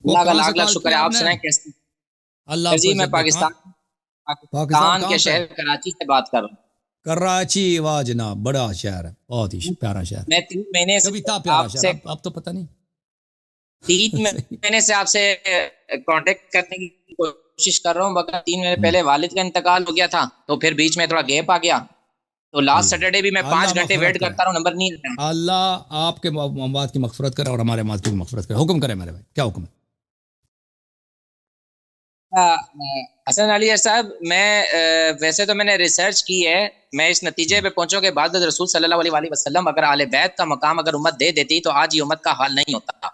وہ اللہ کا کہاں سے لاکھ لاکھ کال شکر ہے. کیا آپ آپ نے؟ سنائیں کیسے؟ اللہ آپ کو جی میں عزت دے. کہاں؟ پاکستان پاکستان کہاں کے سے؟ شہر کراچی سے بات کر رہا کراچی. واہ جناب، بڑا شہر ہے، بہت ہی ہوں. پیارا شہر. میں 3 مہینے سے کبھی تھا پیارا آپ شہر، سے اب تو پتہ نہیں. 3 صحیح. مہینے سے آپ سے کانٹیکٹ کرنے کی کوشش کر رہا ہوں، مگر 3 مہینے ہوں، پہلے والد کا انتقال ہو گیا تھا، تو پھر بیچ میں تھوڑا گیپ آ گیا. تو جی لاسٹ جی. سیٹرڈے بھی میں اللہ 5 گھنٹے مغفرت ویٹ کرے. کرتا رہا ہوں، نمبر نہیں آیا. اللہ آپ کے اموات کی مغفرت کرے اور ہمارے اموات کی مغفرت کرے. حکم کرے میرے بھائی، کیا حکم ہے؟ حسن علی صاحب، میں ویسے تو میں نے ریسرچ کی ہے، میں اس نتیجے پہ پہنچوں کہ بعد رسول صلی اللہ علیہ وآلہ وسلم اگر اہل بیت کا مقام اگر امت دے دیتی تو آج یہ امت کا حال نہیں ہوتا.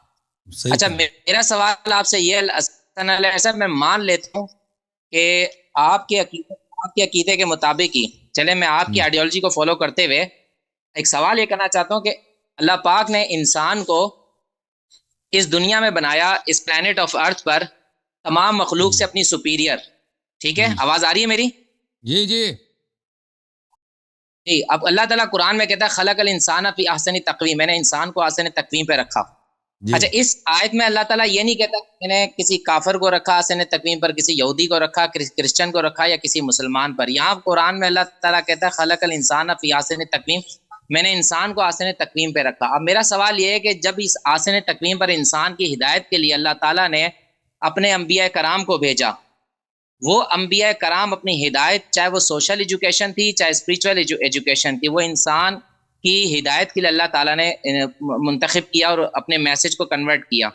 صحیح اچھا، کہا. میرا سوال آپ سے یہ ہے حسن علی صاحب، میں مان لیتا ہوں کہ آپ کے عقیدے کے مطابق ہی چلے، میں آپ کی ہوں، آئیڈیالوجی کو فالو کرتے ہوئے ایک سوال یہ کرنا چاہتا ہوں کہ اللہ پاک نے انسان کو اس دنیا میں بنایا، اس پلانٹ آف ارتھ پر تمام مخلوق ہوں، سے اپنی سپیریئر. ٹھیک ہے، ہوں. آواز آ رہی ہے میری؟ جی جی. جی. اب اللہ تعالیٰ قرآن میں کہتا ہے خلق الانسان فی احسن تقویم، میں نے انسان کو احسن تقویم پہ رکھا. جی. اچھا، اس آیت میں اللہ تعالیٰ یہ نہیں کہتا کہ میں نے کسی کافر کو رکھا احسن تقویم پر، کسی یہودی کو رکھا، کرسچن کو رکھا، یا کسی مسلمان پر. یہاں قرآن میں اللہ تعالیٰ کہتا ہے خلق الانسان فی احسن تقویم، میں نے انسان کو احسن تقویم پہ رکھا. اب میرا سوال یہ ہے کہ جب اس احسن تقویم پر انسان کی ہدایت کے لیے اللہ تعالیٰ نے اپنے انبیاء کرام کو بھیجا، وہ انبیاء کرام اپنی ہدایت، چاہے وہ سوشل ایجوکیشن تھی چاہے اسپریچول ایجوکیشن تھی، وہ انسان کی ہدایت کے لیے اللہ تعالیٰ نے منتخب کیا اور اپنے میسج کو کنورٹ کیا.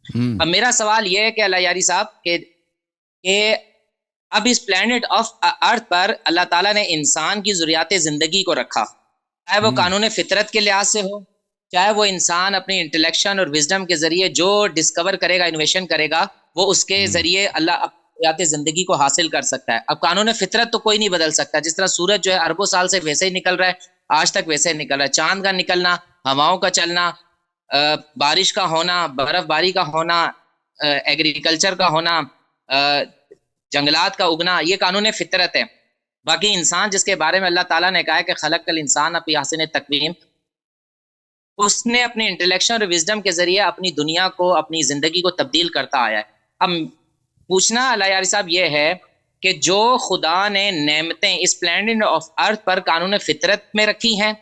ہوں، اب میرا سوال یہ ہے کہ اللہ یاری صاحب کہ اب اس پلانٹ آف ارتھ پر اللہ تعالیٰ نے انسان کی ضروریات زندگی کو رکھا، چاہے وہ ہوں، قانون فطرت کے لحاظ سے ہو، چاہے وہ انسان اپنی انٹلیکشن اور وزڈم کے ذریعے جو ڈسکور کرے گا، انویشن کرے گا، وہ اس کے ہوں. ذریعے اللہ ضروریات زندگی کو حاصل کر سکتا ہے. اب قانون فطرت تو کوئی نہیں بدل سکتا، جس طرح سورج جو ہے اربوں سال سے ویسے ہی نکل رہا ہے، آج تک ویسے ہی نکل رہا ہے. چاند کا نکلنا، ہواؤں کا چلنا، بارش کا ہونا، برف باری کا ہونا، ایگریکلچر کا ہونا، جنگلات کا اگنا، یہ قانون فطرت ہے. باقی انسان جس کے بارے میں اللہ تعالیٰ نے کہا ہے کہ خلق الانسان فی احسن تقویم، اس نے اپنے انٹلیکشن اور وزڈم کے ذریعے اپنی دنیا کو، اپنی زندگی کو تبدیل کرتا آیا ہے. اب پوچھنا اللہ یاری صاحب یہ ہے کہ جو خدا نے نعمتیں اس پلانٹ آف ارتھ پر قانون فطرت میں رکھی ہیں،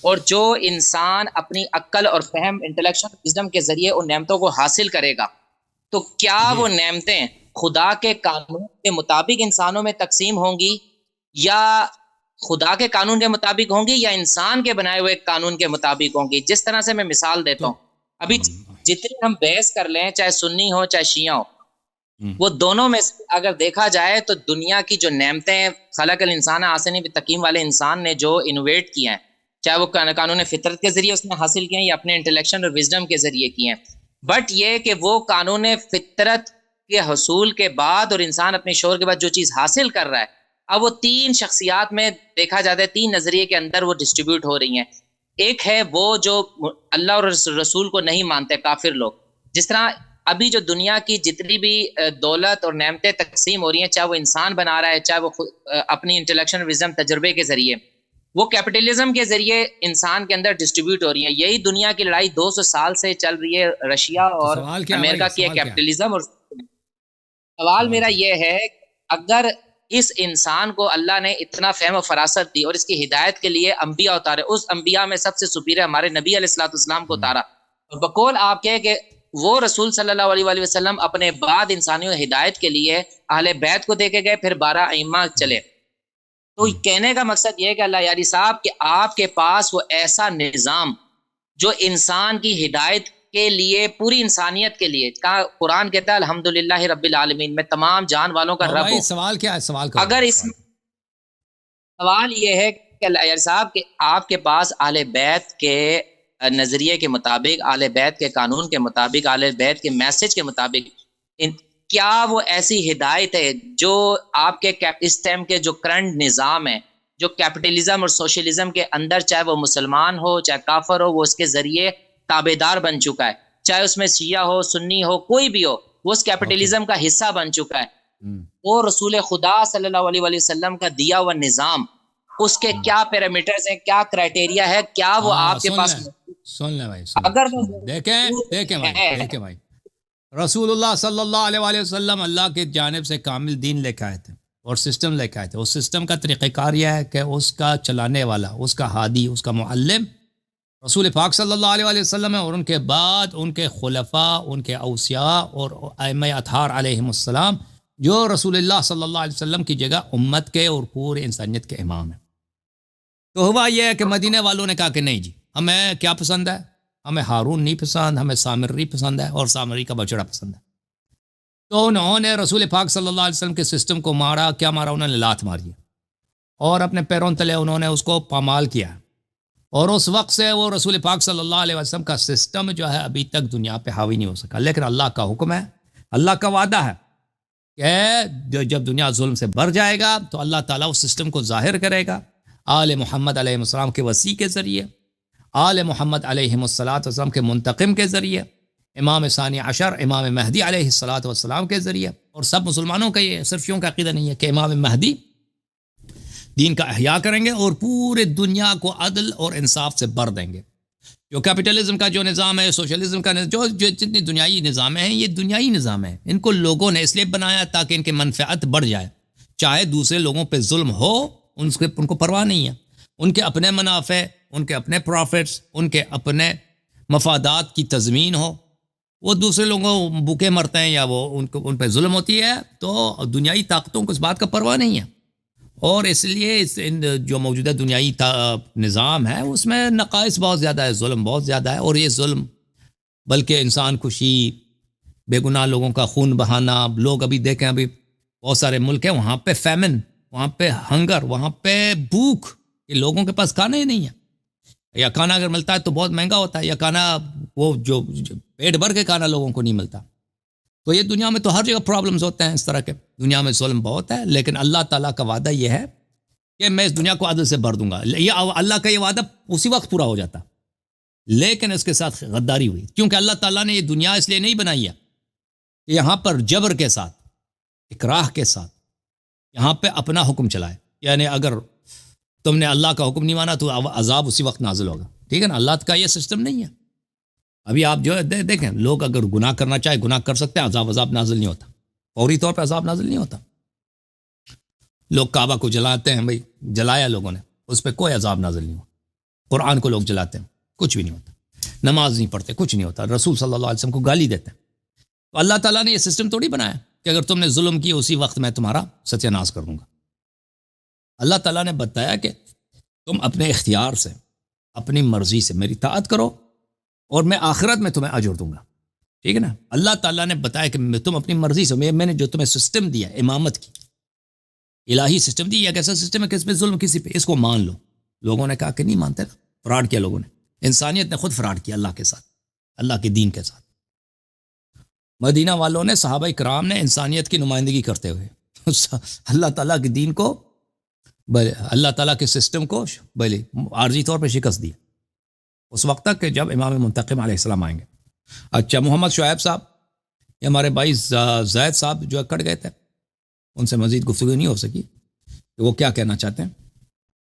اور جو انسان اپنی عقل اور فہم، انٹلیکشن، وزڈم کے ذریعے ان نعمتوں کو حاصل کرے گا، تو کیا جی. وہ نعمتیں خدا کے قانون کے مطابق انسانوں میں تقسیم ہوں گی، یا خدا کے قانون کے مطابق ہوں گی، یا انسان کے بنائے ہوئے قانون کے مطابق ہوں گی؟ جس طرح سے میں مثال دیتا تو ہوں، ابھی جتنی ہم بحث کر لیں، چاہے سنی ہو چاہے شیعہ ہو، وہ دونوں میں اگر دیکھا جائے تو دنیا کی جو نعمتیں خلق الانسان آسنی تقیم والے انسان نے جو انویٹ کیا ہیں، چاہے وہ قانون فطرت کے ذریعے اس نے حاصل کیے ہیں یا اپنے انٹلیکشن اور وزڈم کے ذریعے کیے ہیں، بٹ یہ کہ وہ قانون فطرت کے حصول کے بعد اور انسان اپنے شعور کے بعد جو چیز حاصل کر رہا ہے، اب وہ 3 شخصیات میں دیکھا جاتا ہے، 3 نظریے کے اندر وہ ڈسٹریبیوٹ ہو رہی ہیں. ایک ہے وہ جو اللہ اور رسول کو نہیں مانتے، کافر لوگ. جس طرح ابھی جو دنیا کی جتنی بھی دولت اور نعمتیں تقسیم ہو رہی ہیں، چاہے وہ انسان بنا رہا ہے، چاہے وہ اپنی انٹلیکشن وزڈم تجربے کے ذریعے، وہ کیپٹلزم کے ذریعے انسان کے اندر ڈسٹریبیوٹ ہو رہی ہیں. یہی دنیا کی لڑائی 200 سال سے چل رہی ہے، رشیا تو اور سوال کیا ہے بھائی؟ امریکہ کی ہے سوال کیا ہے؟ کیپٹلزم. اور سوال سوال میرا کیا ہے؟ یہ ہے کہ اگر اس انسان کو اللہ نے اتنا فہم و فراست دی اور اس کی ہدایت کے لیے انبیاء اتارے، اس انبیاء میں سب سے سپیریئر ہمارے نبی علیہ الصلوۃ والسلام کو اتارا، اور بقول آپ کہ وہ رسول صلی اللہ علیہ وآلہ وسلم اپنے بعد انسانیوں ہدایت کے لیے اہل بیت کو دے کے گئے، پھر 12 ائمہ چلے. تو کہنے کا مقصد یہ ہے کہ اللہ یاری صاحب کہ آپ کے پاس وہ ایسا نظام جو انسان کی ہدایت کے لیے، پوری انسانیت کے لیے، قرآن کہتا ہے الحمدللہ رب العالمین، میں تمام جان والوں کا تو رب بھائی ہوں. سوال کیا ہے؟ سوال کرو اگر بھائی، اس سوال کرو. سوال یہ ہے کہ اللہ یار صاحب کہ آپ کے پاس اہل بیت کے نظریے کے مطابق، اہل بیت کے قانون کے مطابق، اہل بیت کے میسج کے مطابق، کیا وہ ایسی ہدایت ہے جو آپ کے اس ٹائم کے جو کرنٹ نظام ہے، جو کیپٹلزم اور سوشلزم کے اندر، چاہے وہ مسلمان ہو چاہے کافر ہو، وہ اس کے ذریعے تابع دار بن چکا ہے، چاہے اس میں شیعہ ہو، سنی ہو، کوئی بھی ہو، وہ اس اوکے. کیپٹلزم کا حصہ بن چکا ہے. وہ رسول خدا صلی اللہ علیہ وسلم کا دیا ہوا نظام، اس کے کیا پیرامیٹرز ہیں، کیا کرائٹیریا ہے، کیا وہ ہاں آپ کے سن پاس لیں، سن لیں بھائی، سن لیں، اگر وہ سن لیں. دیکھیں دیکھیں بھائی، ہے دیکھیں بھائی، رسول اللہ صلی اللہ علیہ وآلہ وسلم اللہ کی جانب سے کامل دین لے کے آئے تھے اور سسٹم لے کے آئے تھے. اس سسٹم کا طریقہ کار یہ ہے کہ اس کا چلانے والا، اس کا ہادی، اس کا معلم رسول پاک صلی اللہ علیہ وآلہ وسلم ہے، اور ان کے بعد ان کے خلفاء، ان کے اوصیاء اور ائمہ اطہار علیہم السلام، جو رسول اللہ صلی اللہ علیہ وسلم کی جگہ امت کے اور پورے انسانیت کے امام ہیں. تو ہوا یہ ہے کہ مدینے والوں نے کہا کہ نہیں جی، ہمیں کیا پسند ہے؟ ہمیں ہارون نہیں پسند، ہمیں سامری پسند ہے، اور سامری کا بچڑا پسند ہے. تو انہوں نے رسول پاک صلی اللہ علیہ وسلم کے سسٹم کو مارا. کیا مارا؟ انہوں نے لات ماری اور اپنے پیروں تلے انہوں نے اس کو پامال کیا. اور اس وقت سے وہ رسول پاک صلی اللہ علیہ وسلم کا سسٹم جو ہے ابھی تک دنیا پہ حاوی نہیں ہو سکا. لیکن اللہ کا حکم ہے، اللہ کا وعدہ ہے کہ جب دنیا ظلم سے بھر جائے گا تو اللہ تعالیٰ اس سسٹم کو ظاہر کرے گا آل محمد علیہ السلام کے وصی کے ذریعے، آل محمد علیہ السلام کے منتقم کے ذریعے، امام ثانی عشر امام مہدی علیہ السلام کے ذریعے. اور سب مسلمانوں کا یہ صرف یوں کا عقیدہ نہیں ہے کہ امام مہدی دین کا احیاء کریں گے اور پورے دنیا کو عدل اور انصاف سے بھر دیں گے. جو کیپٹلزم کا جو نظام ہے، سوشلزم کا جو جتنی دنیائی نظام ہیں، یہ دنیائی نظام ہے. ان کو لوگوں نے اس لیے بنایا تاکہ ان کی منفعت بڑھ جائے. چاہے دوسرے لوگوں پہ ظلم ہو، ان کو پرواہ نہیں ہے. ان کے اپنے منافع، ان کے اپنے پروفٹس، ان کے اپنے مفادات کی تضمین ہو. وہ دوسرے لوگوں بھوکے مرتے ہیں یا وہ ان پہ ظلم ہوتی ہے، تو دنیائی طاقتوں کو اس بات کا پرواہ نہیں ہے. اور اس لیے جو موجودہ دنیائی نظام ہے اس میں نقائص بہت زیادہ ہے، ظلم بہت زیادہ ہے. اور یہ ظلم بلکہ انسان کشی، بے گناہ لوگوں کا خون بہانا. لوگ ابھی دیکھیں، ابھی بہت سارے ملک ہیں وہاں پہ فیمن، وہاں پہ ہنگر، وہاں پہ بھوک، کہ لوگوں کے پاس کھانا ہی نہیں ہے، یا کھانا اگر ملتا ہے تو بہت مہنگا ہوتا ہے، یا کھانا وہ جو پیٹ بھر کے کھانا لوگوں کو نہیں ملتا. تو یہ دنیا میں تو ہر جگہ پرابلمز ہوتے ہیں اس طرح کے. دنیا میں ظلم بہت ہے، لیکن اللہ تعالیٰ کا وعدہ یہ ہے کہ میں اس دنیا کو عدل سے بھر دوں گا. یہ اللہ کا یہ وعدہ اسی وقت پورا ہو جاتا، لیکن اس کے ساتھ غداری ہوئی، کیونکہ اللہ تعالیٰ نے یہ دنیا اس لیے نہیں بنائی ہے کہ یہاں پر جبر کے ساتھ، اکراہ کے ساتھ یہاں پہ اپنا حکم چلائے. یعنی اگر تم نے اللہ کا حکم نہیں مانا تو عذاب اسی وقت نازل ہوگا. ٹھیک ہے نا؟ اللہ کا یہ سسٹم نہیں ہے. ابھی آپ جو دیکھیں، لوگ اگر گناہ کرنا چاہے گناہ کر سکتے ہیں، عذاب نازل نہیں ہوتا، فوری طور پہ عذاب نازل نہیں ہوتا. لوگ کعبہ کو جلاتے ہیں، بھائی جلایا لوگوں نے، اس پہ کوئی عذاب نازل نہیں ہوا. قرآن کو لوگ جلاتے ہیں، کچھ بھی نہیں ہوتا. نماز نہیں پڑھتے، کچھ نہیں ہوتا. رسول صلی اللہ علیہ وسلم کو گالی دیتے ہیں. تو اللہ تعالیٰ نے یہ سسٹم تھوڑی بنایا کہ اگر تم نے ظلم کی اسی وقت میں تمہارا ستیہ ناش کر دوں گا. اللہ تعالیٰ نے بتایا کہ تم اپنے اختیار سے، اپنی مرضی سے میری اطاعت کرو اور میں آخرت میں تمہیں اجر دوں گا. ٹھیک ہے نا؟ اللہ تعالیٰ نے بتایا کہ تم اپنی مرضی سے، میں نے جو تمہیں سسٹم دیا امامت کی، الہی سسٹم دی، ایک ایسا سسٹم ہے کہ اس پہ ظلم کسی پہ، اس کو مان لو. لوگوں نے کہا کہ نہیں مانتے، فراڈ کیا لوگوں نے. انسانیت نے خود فراڈ کیا اللہ کے ساتھ، اللہ کے دین کے ساتھ. مدینہ والوں نے، صحابہ کرام نے انسانیت کی نمائندگی کرتے ہوئے اللہ تعالیٰ کے دین کو، اللہ تعالیٰ کے سسٹم کو بھلے عارضی طور پہ شکست دیا اس وقت تک کہ جب امام منتقم علیہ السلام آئیں گے. اچھا، محمد شعیب صاحب، یہ ہمارے بھائی زید صاحب جو کٹ گئے تھے، ان سے مزید گفتگو نہیں ہو سکی کہ وہ کیا کہنا چاہتے ہیں.